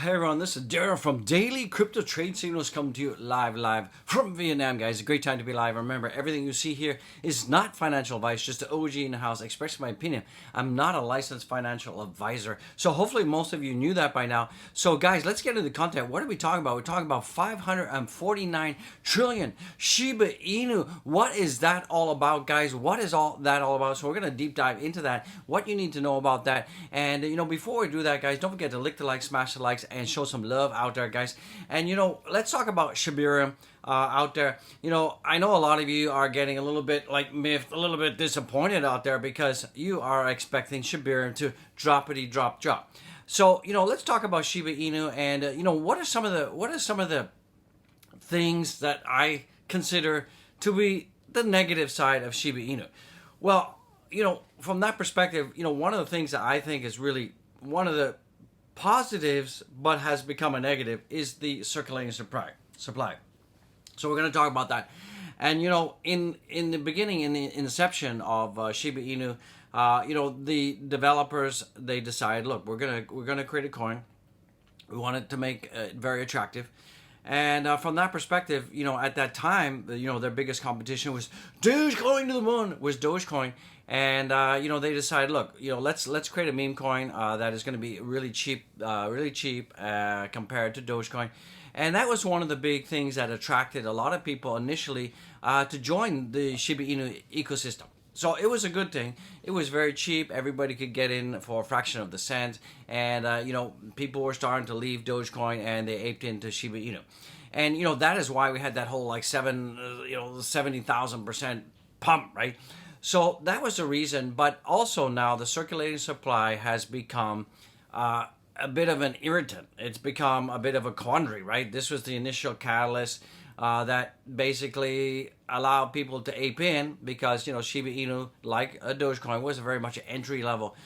Hey everyone, this is Darren from Daily Crypto Trade Signals coming to you live from Vietnam, guys. A great time to be live. Remember, everything you see here is not financial advice, just an OG in the house expressing my opinion. I'm not a licensed financial advisor. So hopefully most of you knew that by now. So guys, let's get into the content. What are we talking about? We're talking about 549 trillion Shiba Inu. What is that all about, guys? What is all that all about? So we're going to deep dive into that, what you need to know about that. And, before we do that, guys, don't forget to lick the like, smash the likes, and show some love out there, guys. And let's talk about Shibarium out there. I know a lot of you are getting a little bit like miffed, a little bit disappointed out there because you are expecting Shibarium to drop. So let's talk about Shiba Inu and what are some of the things that I consider to be the negative side of Shiba Inu. Well, from that perspective, one of the things that I think is really one of the positives but has become a negative is the circulating supply. So we're going to talk about that. And in the beginning, in the inception of Shiba Inu, the developers, they decided, look, we're gonna create a coin. We wanted to make it very attractive. And from that perspective, at that time, their biggest competition was Dogecoin to the moon, was Dogecoin. And, they decided, look, let's create a meme coin that is going to be really cheap compared to Dogecoin. And that was one of the big things that attracted a lot of people initially to join the Shiba Inu ecosystem. So it was a good thing. It was very cheap. Everybody could get in for a fraction of the cent. And, people were starting to leave Dogecoin and they aped into Shiba Inu. And, that is why we had that whole 70,000% pump, right? So that was the reason. But also now the circulating supply has become a bit of an irritant. It's become a bit of a quandary, right? This was the initial catalyst that basically allowed people to ape in because, Shiba Inu, like a Dogecoin, was very much an entry-level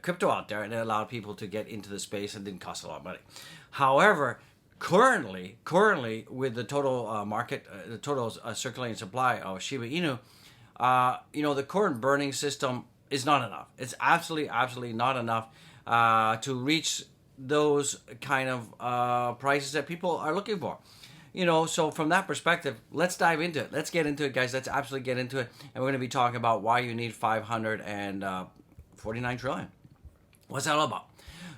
crypto out there, and it allowed people to get into the space and didn't cost a lot of money. However, currently, with the total market, the total circulating supply of Shiba Inu, the current burning system is not enough. It's absolutely not enough to reach those kind of prices that people are looking for. So from that perspective, let's dive into it. Let's get into it, guys. Let's absolutely get into it. And we're going to be talking about why you need 549 trillion. What's that all about?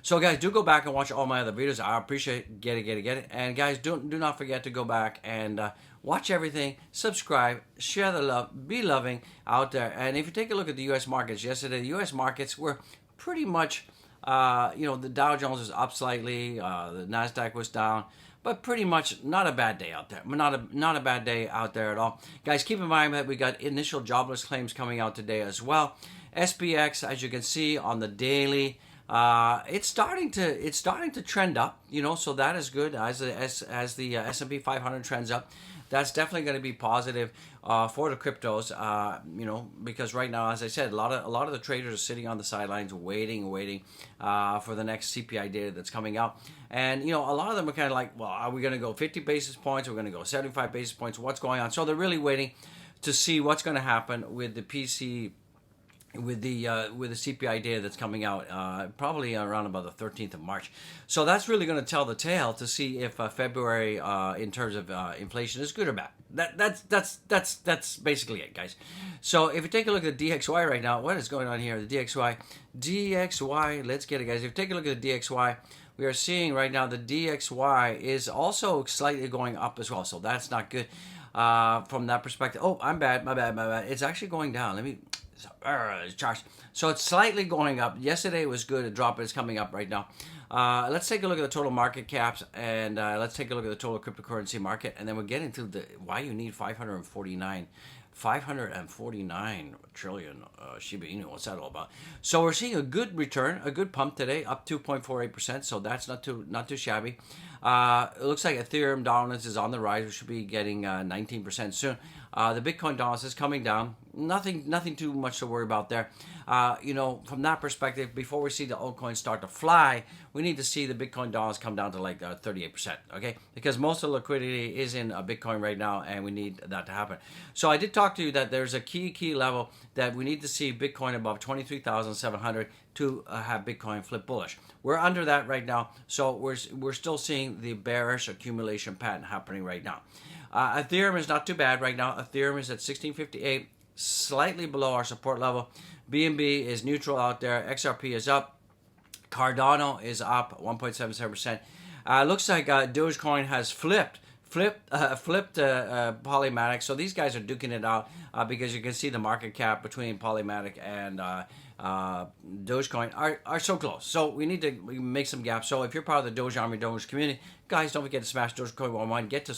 So, guys, do go back and watch all my other videos. I appreciate get it. And, guys, do not forget to go back and watch everything, subscribe, share the love, be loving out there. And if you take a look at the U.S. markets, yesterday, the U.S. markets were pretty much, the Dow Jones was up slightly, the NASDAQ was down, but pretty much not a bad day out there. Not a bad day out there at all. Guys, keep in mind that we got initial jobless claims coming out today as well. SPX, as you can see on the daily, it's starting to trend up, so that is good as the S&P 500 trends up. That's definitely going to be positive for the cryptos, because right now, as I said, a lot of the traders are sitting on the sidelines waiting for the next CPI data that's coming out. And, a lot of them are kind of like, well, are we going to go 50 basis points? We're going to go 75 basis points. What's going on? So they're really waiting to see what's going to happen with the PC, with the CPI data that's coming out probably around about the 13th of March. So that's really going to tell the tale to see if February in terms of inflation is good or bad. That's basically it, guys. So if you take a look at the DXY right now, what is going on here? The DXY, let's get it, guys. If you take a look at the DXY, we are seeing right now the DXY is also slightly going up as well. So that's not good from that perspective. Oh, my bad. It's actually going down. Let me... So it's slightly going up. Yesterday it was good. A drop, but it's coming up right now. Let's take a look at the total market caps, and let's take a look at the total cryptocurrency market, and then we'll get into why you need 549 trillion Shiba Inu. What's that all about? So we're seeing a good return, a good pump today, up 2.48%. So that's not too shabby. It looks like Ethereum dominance is on the rise. We should be getting 19% soon. The Bitcoin dominance is coming down. Nothing too much to worry about there. From that perspective, before we see the altcoins start to fly, we need to see the Bitcoin dominance come down to like 38%. Okay, because most of the liquidity is in Bitcoin right now, and we need that to happen. So I did talk to you that there's a key level that we need to see Bitcoin above 23,700 to have Bitcoin flip bullish. We're under that right now, so we're still seeing the bearish accumulation pattern happening right now. Ethereum is not too bad right now. Ethereum is at 1658, slightly below our support level. BNB is neutral out there. XRP is up. Cardano is up 1.77%. Looks like Dogecoin has flipped Polymatic. So these guys are duking it out because you can see the market cap between Polymatic and Dogecoin are so close. So we need to make some gaps. So if you're part of the Doge Army, Doge community, guys, don't forget to smash Dogecoin 101. Get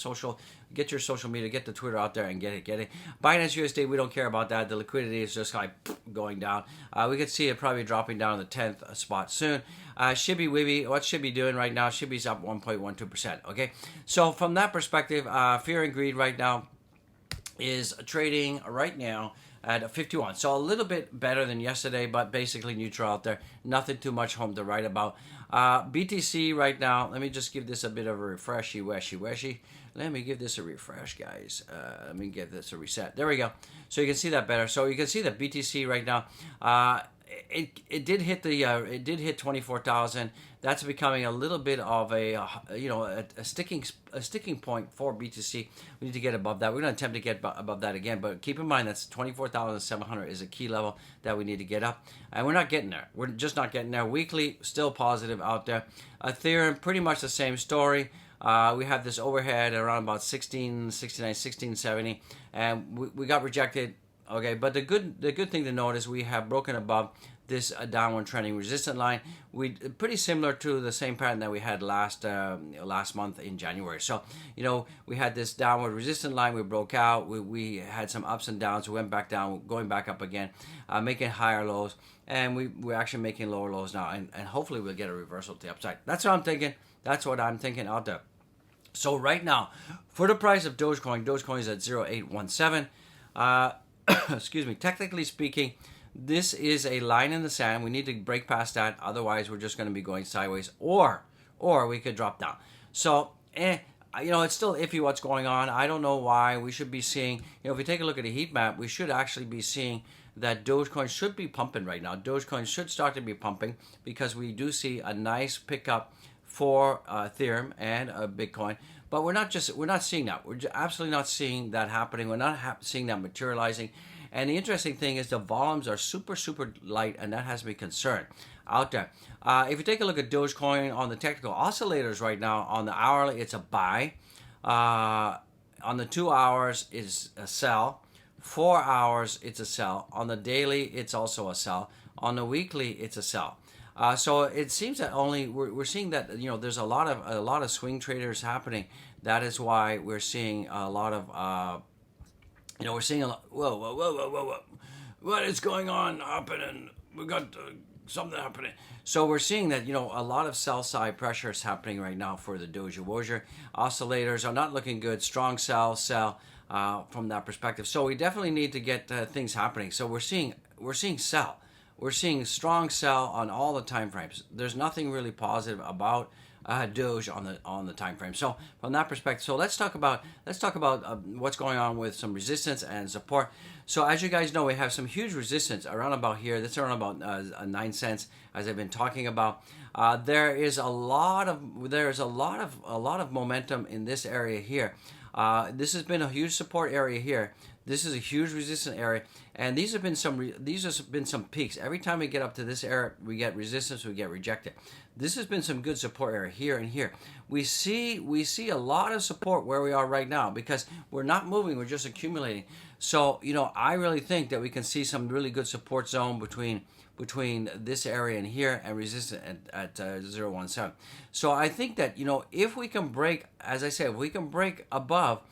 your social media, get the Twitter out there and get it. Binance USD, we don't care about that. The liquidity is just like going down. We could see it probably dropping down to the 10th spot soon. Shibby Wibby, what's Shibby doing right now? Shibby's up 1.12%. Okay, so from that perspective, fear and greed right now is trading right now at 51. So a little bit better than yesterday, but basically neutral out there. Nothing too much home to write about. BTC right now, let me just give this a bit of a refreshy, weshy. Let me give this a refresh, guys. Let me give this a reset. There we go. So you can see that better. So you can see that BTC right now, it did hit 24,000. That's becoming a little bit of a sticking point for BTC. We need to get above that. We're going to attempt to get above that again, but keep in mind that's 24,700 is a key level that we need to get up, and we're not getting there. We're just not getting there. Weekly still positive out there. Ethereum pretty much the same story. We have this overhead around about 1669, 1670, and we got rejected. Okay, but the good thing to note is we have broken above this downward trending resistance line. We pretty similar to the same pattern that we had last month in January. So we had this downward resistance line. We broke out. We had some ups and downs. We went back down, going back up again, making higher lows, and we're actually making lower lows now. And hopefully we'll get a reversal to the upside. That's what I'm thinking. That's what I'm thinking out there. So right now, for the price of Dogecoin is at 0.817. Excuse me. Technically speaking, this is a line in the sand. We need to break past that. Otherwise, we're just going to be going sideways, or we could drop down. So, it's still iffy what's going on. I don't know why. We should be seeing, if we take a look at a heat map, we should actually be seeing that Dogecoin should be pumping right now. Dogecoin should start to be pumping because we do see a nice pickup for Ethereum and Bitcoin. But we're not seeing that. We're absolutely not seeing that happening. We're not seeing that materializing. And the interesting thing is the volumes are super, super light, and that has me concerned out there. If you take a look at Dogecoin on the technical oscillators right now, on the hourly, it's a buy. On the 2 hours, is a sell. 4 hours, it's a sell. On the daily, it's also a sell. On the weekly, it's a sell. So it seems that we're seeing that there's a lot of swing traders happening. That is why we're seeing a lot of we're seeing a lot. Whoa! What is going on happening? We got something happening. So we're seeing that a lot of sell side pressure is happening right now for the Doge Wozier. Oscillators are not looking good. Strong sell from that perspective. So we definitely need to get things happening. So we're seeing sell. We're seeing strong sell on all the time frames. There's nothing really positive about Doge on the time frame. So from that perspective, so let's talk about what's going on with some resistance and support. So as you guys know, we have some huge resistance around about here. That's around about 9 cents, as I've been talking about. There is a lot of momentum in this area here. This has been a huge support area here. This is a huge resistance area, and these have been some peaks. Every time we get up to this area, we get resistance, we get rejected. This has been some good support area here and here. We see a lot of support where we are right now because we're not moving, we're just accumulating. So I really think that we can see some really good support zone between this area and here and resistance at 0.17. So I think that if we can break, as I said, if we can break above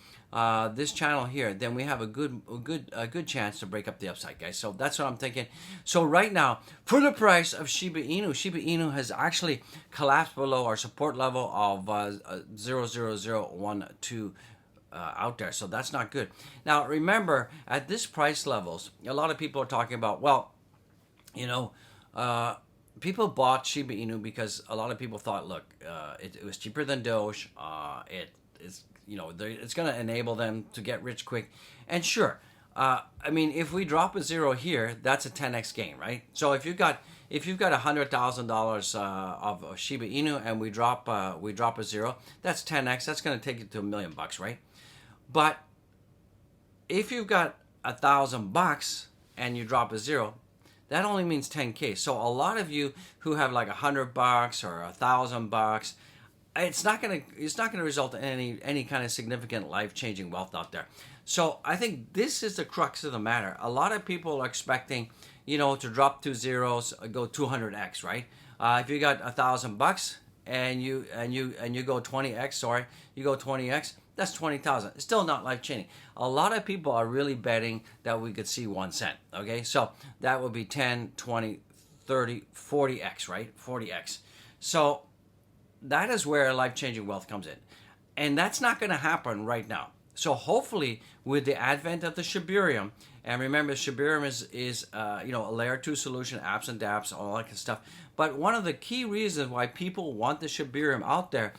this channel here, then we have a good chance to break up the upside, guys. So that's what I'm thinking. So right now, for the price of Shiba Inu has actually collapsed below our support level of 0.0012 out there. So that's not good. Now remember, at this price levels, a lot of people are talking about, people bought Shiba Inu because a lot of people thought, look, it was cheaper than Doge. It's going to enable them to get rich quick. And sure, I mean, if we drop a zero here, that's a 10x gain, right? So if you've got $100,000 of Shiba Inu and we drop a zero, that's 10x. That's going to take you to $1,000,000, right? But if you've got $1,000 and you drop a zero, that only means 10K. So a lot of you who have like $100 or $1,000, it's not gonna result in any kind of significant life-changing wealth out there. So I think this is the crux of the matter. A lot of people are expecting, to drop two zeros, go 200x, right? If you got $1,000 and you go 20x, you go 20x, that's 20,000. It's still not life-changing. A lot of people are really betting that we could see 1 cent. Okay, so that would be 10, 20, 30, 40x, right? 40x. So that is where life-changing wealth comes in. And that's not going to happen right now. So hopefully with the advent of the Shibarium, and remember Shibarium is a layer 2 solution, apps and dApps, all that kind of stuff. But one of the key reasons why people want the Shibarium out there,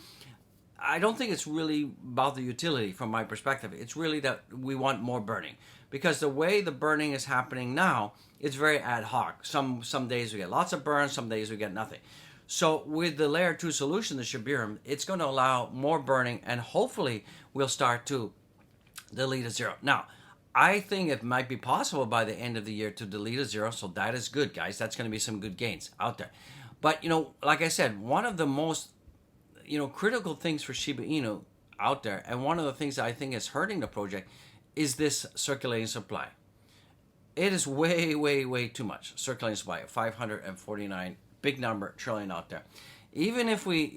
I don't think it's really about the utility from my perspective. It's really that we want more burning. Because the way the burning is happening now, it's very ad hoc. Some days we get lots of burn, some days we get nothing. So with the layer 2 solution, the Shibarium, it's going to allow more burning, and hopefully we'll start to delete a zero. Now, I think it might be possible by the end of the year to delete a zero, so that is good, guys. That's going to be some good gains out there. But, like I said, one of the most critical things for Shiba Inu out there, and one of the things that I think is hurting the project, is this circulating supply. It is way, way, way too much circulating supply. 549 big number trillion out there. Even if we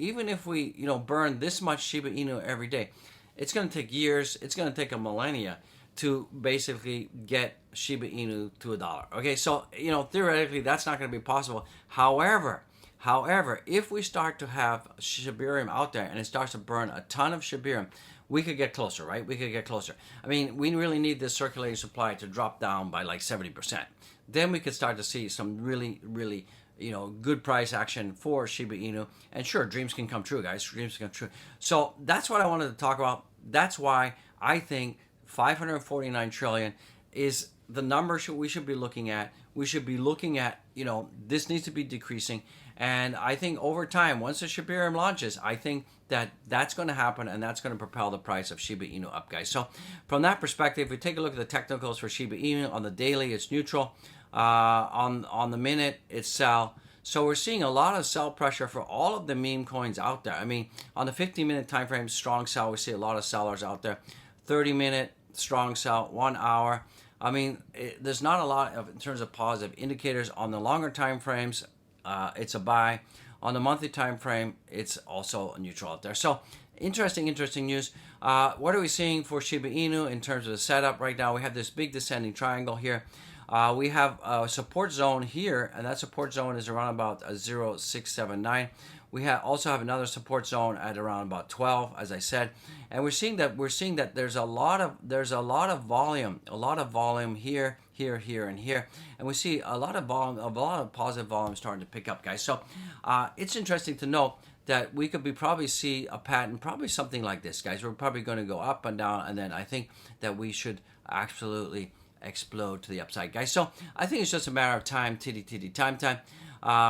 burn this much Shiba Inu every day, it's going to take years. It's going to take a millennia to basically get Shiba Inu to $1. Okay, so theoretically that's not going to be possible. However, if we start to have Shibarium out there and it starts to burn a ton of Shibarium, we could get closer, right? We could get closer. I mean, we really need this circulating supply to drop down by like 70%. Then we could start to see some really, really, good price action for Shiba Inu. And sure, dreams can come true, guys. Dreams can come true. So that's what I wanted to talk about. That's why I think 549 trillion is the number we should be looking at. We should be looking at, this needs to be decreasing. And I think over time, once the Shibarium launches, I think that's going to happen, and that's going to propel the price of Shiba Inu up, guys. So from that perspective, if we take a look at the technicals for Shiba Inu, on the daily, it's neutral. On the minute, it's sell. So we're seeing a lot of sell pressure for all of the meme coins out there. I mean, on the 15-minute time frame, strong sell. We see a lot of sellers out there. 30-minute, strong sell. 1 hour. I mean, there's not a lot in terms of positive indicators. On the longer time frames, it's a buy. On the monthly time frame, it's also a neutral out there. So interesting news. What are we seeing for Shiba Inu in terms of the setup right now? We have this big descending triangle here. We have a support zone here, and that support zone is around about 0.679. We also have another support zone at around about 12, as I said, and we're seeing that there's a lot of volume here, and here, and we see a lot of positive volume starting to pick up, guys. So it's interesting to note that we could probably see a pattern, probably something like this, guys. We're probably going to go up and down, and then I think that we should absolutely explode to the upside, guys. So I think it's just a matter of time, time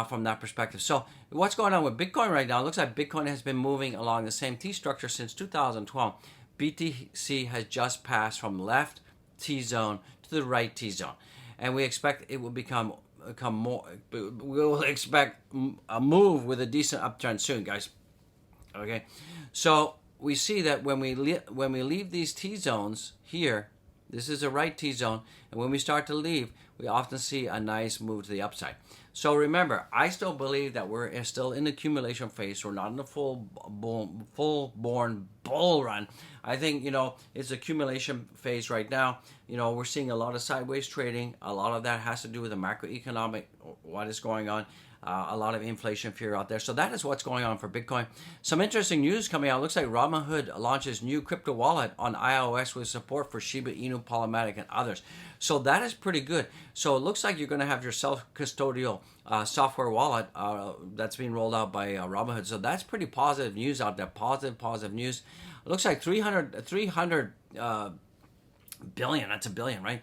from that perspective. So what's going on with Bitcoin right now? It looks like Bitcoin has been moving along the same T structure since 2012. BTC has just passed from left T zone to the right T zone, and we expect it will become more. We will expect a move with a decent uptrend soon, guys. Okay, so we see that when we leave these T zones here, this is a right T zone, and when we start to leave, we often see a nice move to the upside. So remember, I still believe that we're still in the accumulation phase. We're not in the full-born bull run. I think, it's accumulation phase right now. We're seeing a lot of sideways trading. A lot of that has to do with the macroeconomic, what is going on. A lot of inflation fear out there. So that is what's going on for Bitcoin. Some interesting news coming out. Looks like Robinhood launches new crypto wallet on iOS with support for Shiba Inu, Polymatic, and others. So that is pretty good. So it looks like you're going to have your self-custodial software wallet that's being rolled out by Robinhood. So that's pretty positive news out there. Positive news. It looks like 300 Billion, that's a billion, right?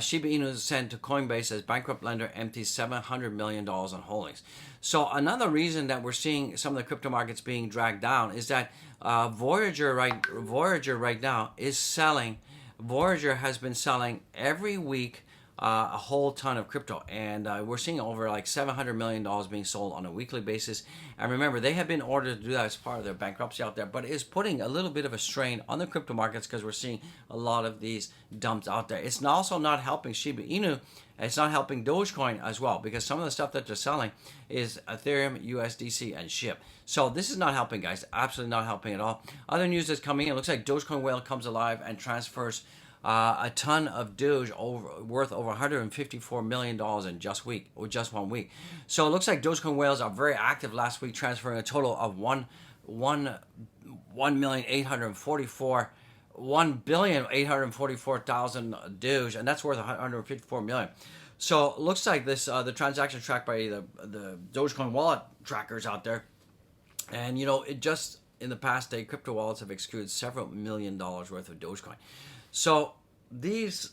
Shiba Inu sent to Coinbase as bankrupt lender empties $700 million on holdings. So another reason that we're seeing some of the crypto markets being dragged down is that Voyager right now is selling. Voyager has been selling every week a whole ton of crypto, and we're seeing over like $700 million being sold on a weekly basis. And remember, they have been ordered to do that as part of their bankruptcy out there, but it is putting a little bit of a strain on the crypto markets because we're seeing a lot of these dumps out there. It's also not helping Shiba Inu. It's not helping Dogecoin as well, because some of the stuff that they're selling is Ethereum, USDC, and SHIB. So this is not helping, guys. Absolutely not helping at all. Other news that's coming in, it looks like Dogecoin whale comes alive and transfers a ton of Doge worth over $154 million in just 1 week. So it looks like Dogecoin whales are very active last week, transferring a total of 1,844,000 Doge, and that's worth 154 million. So it looks like this the transaction tracked by the Dogecoin wallet trackers out there, and it just in the past day, crypto wallets have excluded several $1 million worth of Dogecoin. So these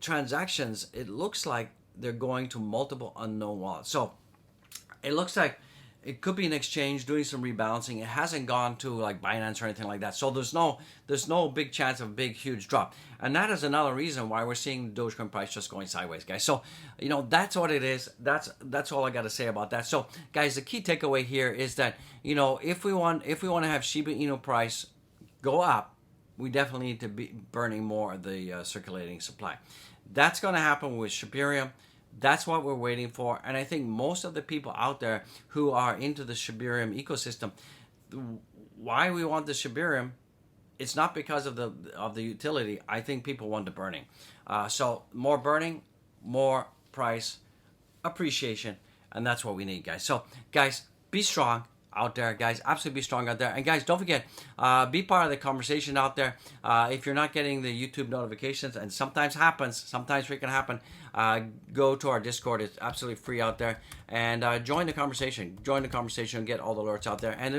transactions, it looks like they're going to multiple unknown wallets. So it looks like it could be an exchange doing some rebalancing. It hasn't gone to like Binance or anything like that. So there's no big chance of a big, huge drop. And that is another reason why we're seeing the Dogecoin price just going sideways, guys. So, that's what it is. That's all I got to say about that. So, guys, the key takeaway here is that, if we want to have Shiba Inu price go up, we definitely need to be burning more of the circulating supply. That's going to happen with Shibarium. That's what we're waiting for. And I think most of the people out there who are into the Shibarium ecosystem, why we want the Shibarium, it's not because of the utility. I think people want the burning. So more burning, more price appreciation, and that's what we need, guys. So, guys, be strong out there, guys. Absolutely be strong out there. And guys, don't forget, be part of the conversation out there. If you're not getting the YouTube notifications, and sometimes freaking happen, go to our Discord. It's absolutely free out there, and join the conversation. And get all the alerts out there. And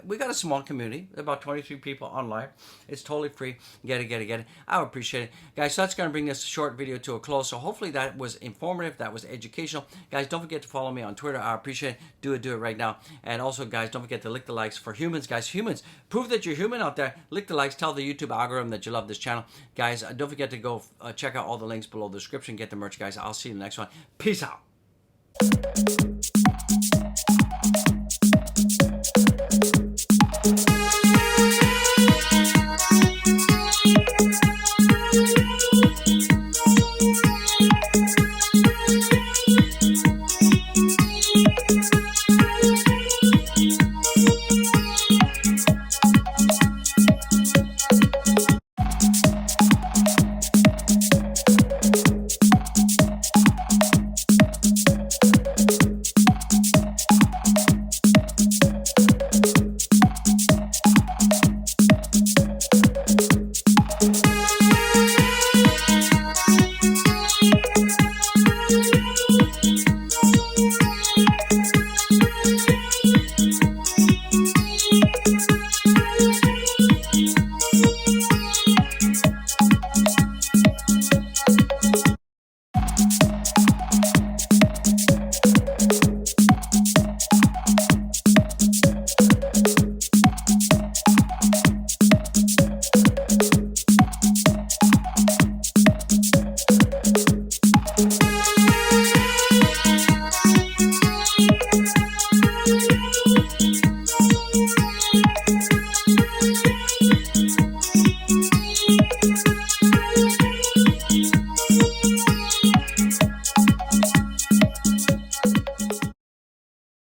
we got a small community, about 23 people online. It's totally free. Get it. I would appreciate it, guys. So that's going to bring this short video to a close. So hopefully that was informative, that was educational, guys. Don't forget to follow me on Twitter. I appreciate it. Do it right now. And also, guys, don't forget to lick the likes for humans, guys. Humans, prove that you're human out there. Lick the likes. Tell the YouTube algorithm that you love this channel, guys. Don't forget to go check out all the links below the description. Get the merch, guys. I'll see you in the next one. Peace out.